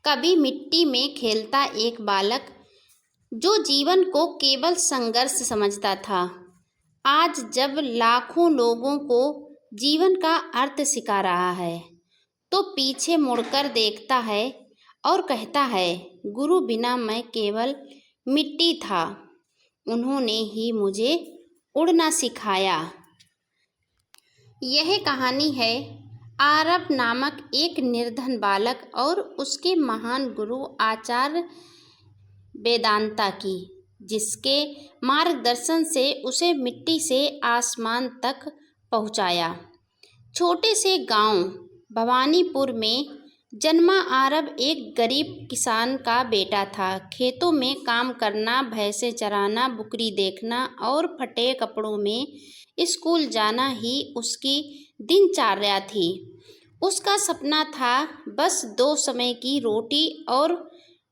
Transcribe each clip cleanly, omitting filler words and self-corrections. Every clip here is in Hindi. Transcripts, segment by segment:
कभी मिट्टी में खेलता एक बालक जो जीवन को केवल संघर्ष समझता था, आज जब लाखों लोगों को जीवन का अर्थ सिखा रहा है, तो पीछे मुड़कर देखता है और कहता है, गुरु बिना मैं केवल मिट्टी था, उन्होंने ही मुझे उड़ना सिखाया। यह कहानी है आरव नामक एक निर्धन बालक और उसके महान गुरु आचार्य वेदांता की, जिसके मार्गदर्शन से उसे मिट्टी से आसमान तक पहुंचाया। छोटे से गांव भवानीपुर में जन्मा आरव एक गरीब किसान का बेटा था। खेतों में काम करना, भैंसें चराना, बकरी देखना और फटे कपड़ों में स्कूल जाना ही उसकी दिनचर्या थी। उसका सपना था बस 2 समय की रोटी और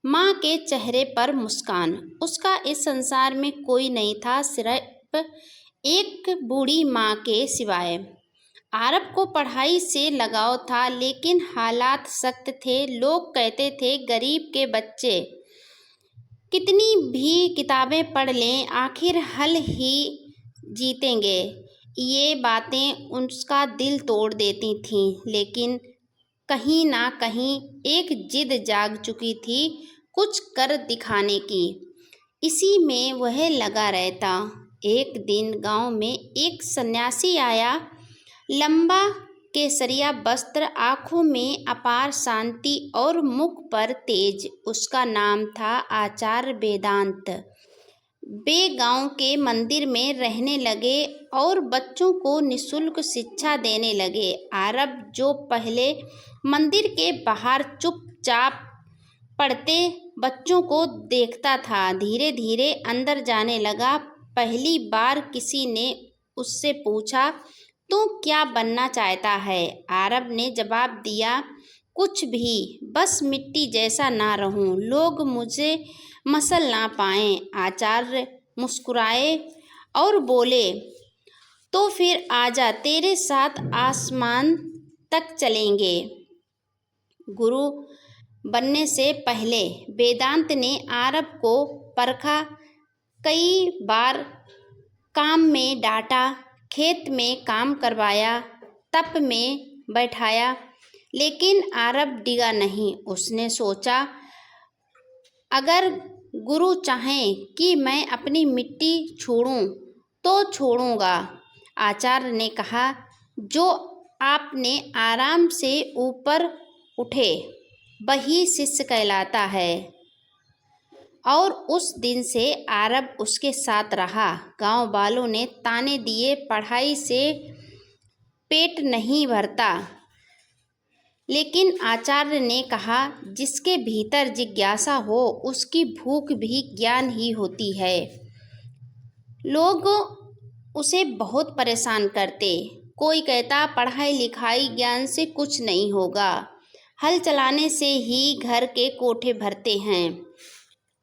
माँ के चेहरे पर मुस्कान। उसका इस संसार में कोई नहीं था, सिर्फ एक बूढ़ी माँ के सिवाय। आरव को पढ़ाई से लगाव था, लेकिन हालात सख्त थे। लोग कहते थे, गरीब के बच्चे कितनी भी किताबें पढ़ लें, आखिर हल ही जीतेंगे। ये बातें उसका दिल तोड़ देती थीं, लेकिन कहीं ना कहीं एक जिद जाग चुकी थी कुछ कर दिखाने की। इसी में वह लगा रहता। एक दिन गांव में एक सन्यासी आया, लंबा केसरिया वस्त्र, आंखों में अपार शांति और मुख पर तेज। उसका नाम था आचार्य वेदांत। वे गांव के मंदिर में रहने लगे और बच्चों को निःशुल्क शिक्षा देने लगे। आरव, जो पहले मंदिर के बाहर चुपचाप पढ़ते बच्चों को देखता था, धीरे धीरे अंदर जाने लगा। पहली बार किसी ने उससे पूछा, तू क्या बनना चाहता है? आरव ने जवाब दिया, कुछ भी, बस मिट्टी जैसा ना रहूं, लोग मुझे मसल ना पाएं। आचार्य मुस्कुराए और बोले, तो फिर आजा, तेरे साथ आसमान तक चलेंगे। गुरु बनने से पहले वेदांत ने आरव को परखा, कई बार काम में डांटा, खेत में काम करवाया, तप में बैठाया, लेकिन आरव डिगा नहीं। उसने सोचा, अगर गुरु चाहें कि मैं अपनी मिट्टी छोड़ूं तो छोड़ूंगा। आचार्य ने कहा, जो आपने आराम से ऊपर उठे वही शिष्य कहलाता है। और उस दिन से आरव उसके साथ रहा। गांव वालों ने ताने दिए, पढ़ाई से पेट नहीं भरता, लेकिन आचार्य ने कहा, जिसके भीतर जिज्ञासा हो उसकी भूख भी ज्ञान ही होती है। लोग उसे बहुत परेशान करते। कोई कहता, पढ़ाई लिखाई ज्ञान से कुछ नहीं होगा, हल चलाने से ही घर के कोठे भरते हैं।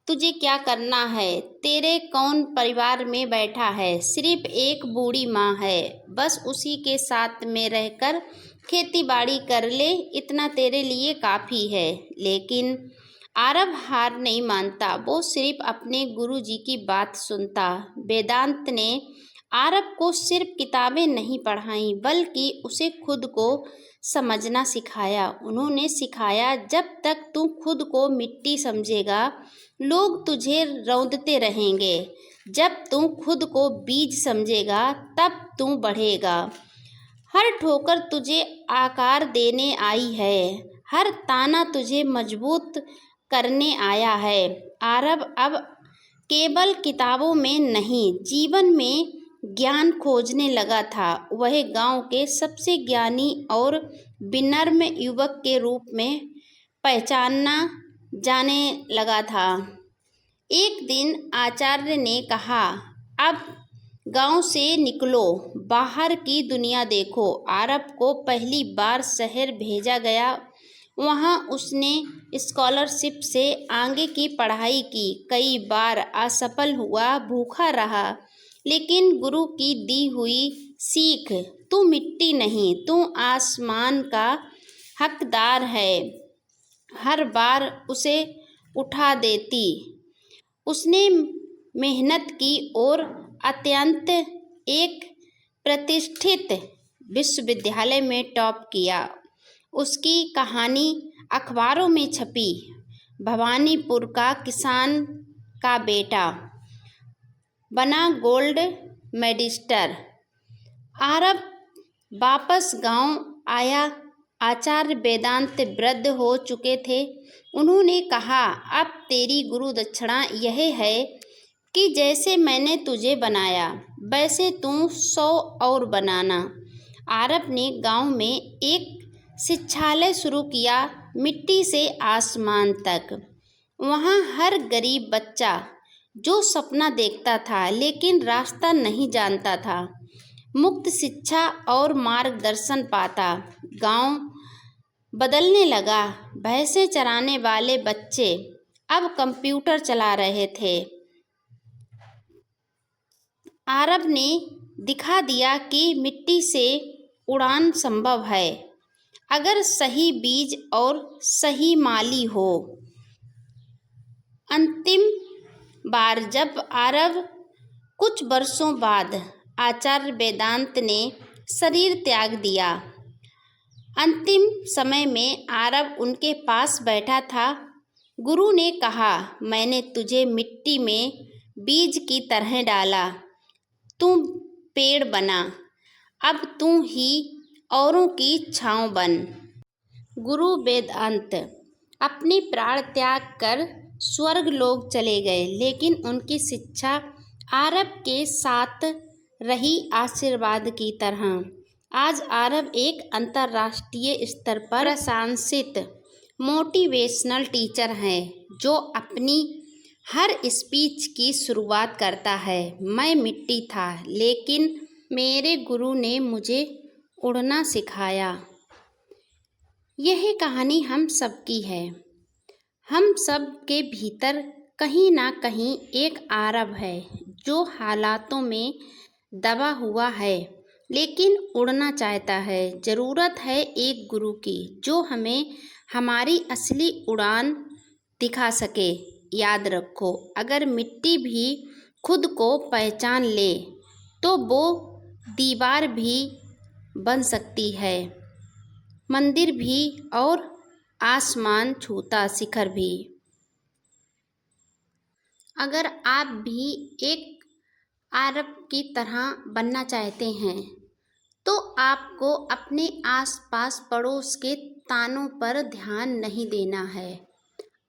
तुझे क्या करना है? तेरे कौन परिवार में बैठा है? सिर्फ एक बूढ़ी माँ है, बस उसी के साथ में रहकर खेती बाड़ी कर ले, इतना तेरे लिए काफ़ी है। लेकिन आरव हार नहीं मानता, वो सिर्फ अपने गुरुजी की बात सुनता। वेदांत ने आरव को सिर्फ किताबें नहीं पढ़ाईं, बल्कि उसे खुद को समझना सिखाया। उन्होंने सिखाया, जब तक तू खुद को मिट्टी समझेगा, लोग तुझे रौंदते रहेंगे। जब तू खुद को बीज समझेगा, तब तू बढ़ेगा। हर ठोकर तुझे आकार देने आई है, हर ताना तुझे मजबूत करने आया है। आरव अब केवल किताबों में नहीं, जीवन में ज्ञान खोजने लगा था। वह गांव के सबसे ज्ञानी और विनम्र युवक के रूप में पहचाना जाने लगा था। एक दिन आचार्य ने कहा, अब गांव से निकलो, बाहर की दुनिया देखो। आरव को पहली बार शहर भेजा गया। वहां उसने स्कॉलरशिप से आगे की पढ़ाई की, कई बार असफल हुआ, भूखा रहा, लेकिन गुरु की दी हुई सीख, तू मिट्टी नहीं, तू आसमान का हकदार है, हर बार उसे उठा देती। उसने मेहनत की और अत्यंत एक प्रतिष्ठित विश्वविद्यालय में टॉप किया। उसकी कहानी अखबारों में छपी। भवानीपुर का किसान का बेटा बना गोल्ड मेडिस्टर। आरब वापस गांव आया। आचार्य वेदांत वृद्ध हो चुके थे। उन्होंने कहा, अब तेरी गुरु दक्षिणा यह है कि जैसे मैंने तुझे बनाया वैसे तू 100 और बनाना। आरब ने गांव में एक शिक्षालय शुरू किया, मिट्टी से आसमान तक। वहां हर गरीब बच्चा जो सपना देखता था लेकिन रास्ता नहीं जानता था, मुफ्त शिक्षा और मार्गदर्शन पाता। गांव बदलने लगा। भैंसें चराने वाले बच्चे अब कंप्यूटर चला रहे थे। आरब ने दिखा दिया कि मिट्टी से उड़ान संभव है, अगर सही बीज और सही माली हो। अंतिम बार जब आरब कुछ वर्षों बाद आचार्य वेदांत ने शरीर त्याग दिया, अंतिम समय में आरब उनके पास बैठा था। गुरु ने कहा, मैंने तुझे मिट्टी में बीज की तरह डाला, तू पेड़ बना, अब तू ही औरों की छांव बन। गुरु वेदांत अपने प्राण त्याग कर स्वर्ग लोक चले गए, लेकिन उनकी शिक्षा आरब के साथ रही आशीर्वाद की तरह। आज आरब एक अंतर्राष्ट्रीय स्तर पर प्रशंसित मोटिवेशनल टीचर हैं, जो अपनी हर स्पीच की शुरुआत करता है, मैं मिट्टी था लेकिन मेरे गुरु ने मुझे उड़ना सिखाया। यह कहानी हम सबकी है। हम सब के भीतर कहीं ना कहीं एक आरब है जो हालातों में दबा हुआ है लेकिन उड़ना चाहता है। ज़रूरत है एक गुरु की जो हमें हमारी असली उड़ान दिखा सके। याद रखो, अगर मिट्टी भी खुद को पहचान ले तो वो दीवार भी बन सकती है, मंदिर भी और आसमान छूता शिखर भी। अगर आप भी एक आरब की तरह बनना चाहते हैं तो आपको अपने आसपास पड़ोस के तानों पर ध्यान नहीं देना है।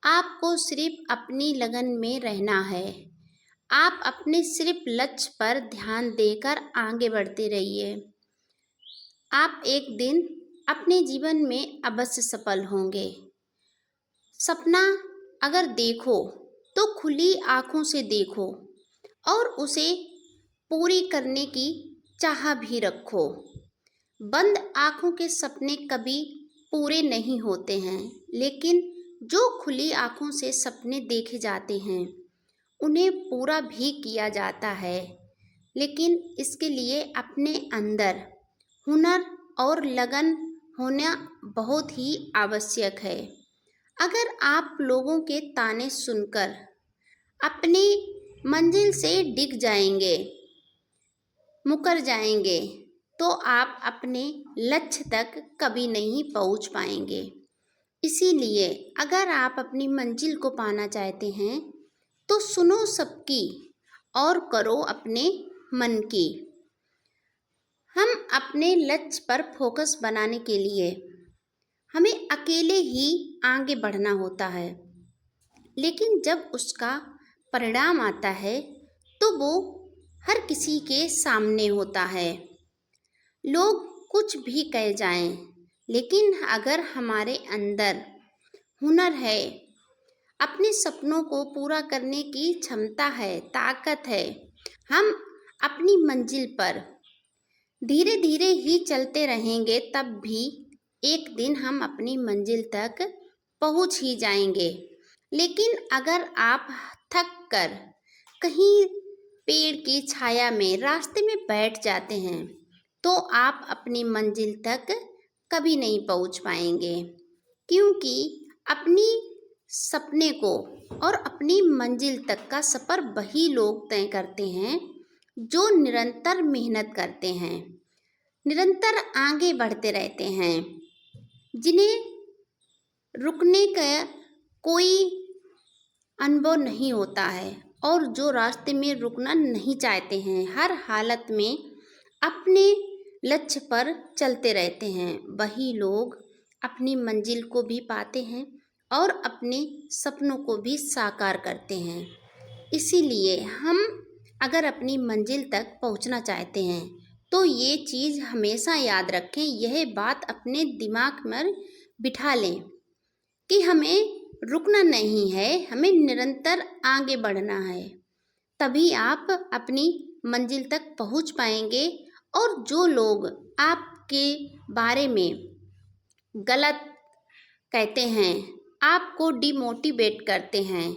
आपको सिर्फ अपनी लगन में रहना है। आप अपने सिर्फ लक्ष्य पर ध्यान देकर आगे बढ़ते रहिए। आप एक दिन अपने जीवन में अवश्य सफल होंगे। सपना अगर देखो तो खुली आंखों से देखो और उसे पूरी करने की चाह भी रखो। बंद आंखों के सपने कभी पूरे नहीं होते हैं, लेकिन जो खुली आंखों से सपने देखे जाते हैं उन्हें पूरा भी किया जाता है। लेकिन इसके लिए अपने अंदर हुनर और लगन होना बहुत ही आवश्यक है। अगर आप लोगों के ताने सुनकर अपनी मंजिल से डिग जाएंगे, मुकर जाएंगे, तो आप अपने लक्ष्य तक कभी नहीं पहुंच पाएंगे। इसीलिए अगर आप अपनी मंजिल को पाना चाहते हैं तो सुनो सबकी और करो अपने मन की। हम अपने लक्ष्य पर फोकस बनाने के लिए हमें अकेले ही आगे बढ़ना होता है, लेकिन जब उसका परिणाम आता है तो वो हर किसी के सामने होता है। लोग कुछ भी कह जाएं, लेकिन अगर हमारे अंदर हुनर है, अपने सपनों को पूरा करने की क्षमता है, ताकत है, हम अपनी मंजिल पर धीरे धीरे ही चलते रहेंगे, तब भी एक दिन हम अपनी मंजिल तक पहुंच ही जाएंगे। लेकिन अगर आप थक कर कहीं पेड़ की छाया में रास्ते में बैठ जाते हैं तो आप अपनी मंजिल तक कभी नहीं पहुंच पाएंगे, क्योंकि अपनी सपने को और अपनी मंजिल तक का सफ़र वही लोग तय करते हैं जो निरंतर मेहनत करते हैं, निरंतर आगे बढ़ते रहते हैं, जिन्हें रुकने का कोई अनुभव नहीं होता है और जो रास्ते में रुकना नहीं चाहते हैं, हर हालत में अपने लक्ष्य पर चलते रहते हैं, वही लोग अपनी मंजिल को भी पाते हैं और अपने सपनों को भी साकार करते हैं। इसीलिए हम अगर अपनी मंजिल तक पहुंचना चाहते हैं तो ये चीज़ हमेशा याद रखें, यह बात अपने दिमाग में बिठा लें कि हमें रुकना नहीं है, हमें निरंतर आगे बढ़ना है। तभी आप अपनी मंजिल तक पहुंच पाएंगे और जो लोग आपके बारे में गलत कहते हैं, आपको डिमोटिवेट करते हैं,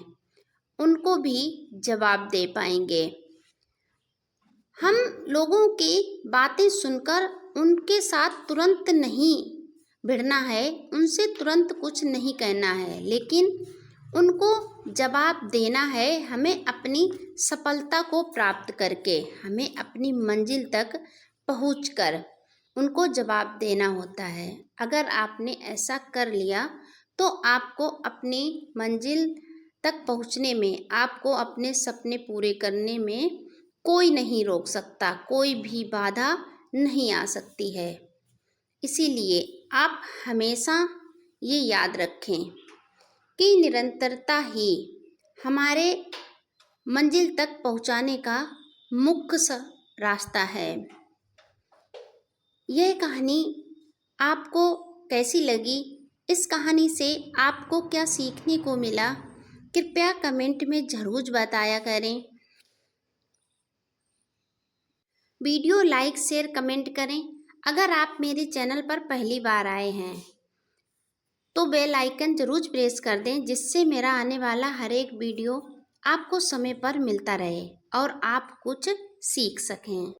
उनको भी जवाब दे पाएंगे। हम लोगों की बातें सुनकर उनके साथ तुरंत नहीं भिड़ना है, उनसे तुरंत कुछ नहीं कहना है, लेकिन उनको जवाब देना है। हमें अपनी सफलता को प्राप्त करके, हमें अपनी मंजिल तक पहुंचकर उनको जवाब देना होता है। अगर आपने ऐसा कर लिया तो आपको अपनी मंजिल तक पहुंचने में, आपको अपने सपने पूरे करने में कोई नहीं रोक सकता, कोई भी बाधा नहीं आ सकती है। इसीलिए आप हमेशा ये याद रखें कि निरंतरता ही हमारे मंजिल तक पहुंचाने का मुख्य रास्ता है। यह कहानी आपको कैसी लगी? इस कहानी से आपको क्या सीखने को मिला? कृपया कमेंट में ज़रूर बताया करें। वीडियो लाइक, शेयर, कमेंट करें। अगर आप मेरे चैनल पर पहली बार आए हैं तो बेल आइकन ज़रूर प्रेस कर दें, जिससे मेरा आने वाला हर एक वीडियो आपको समय पर मिलता रहे और आप कुछ सीख सकें।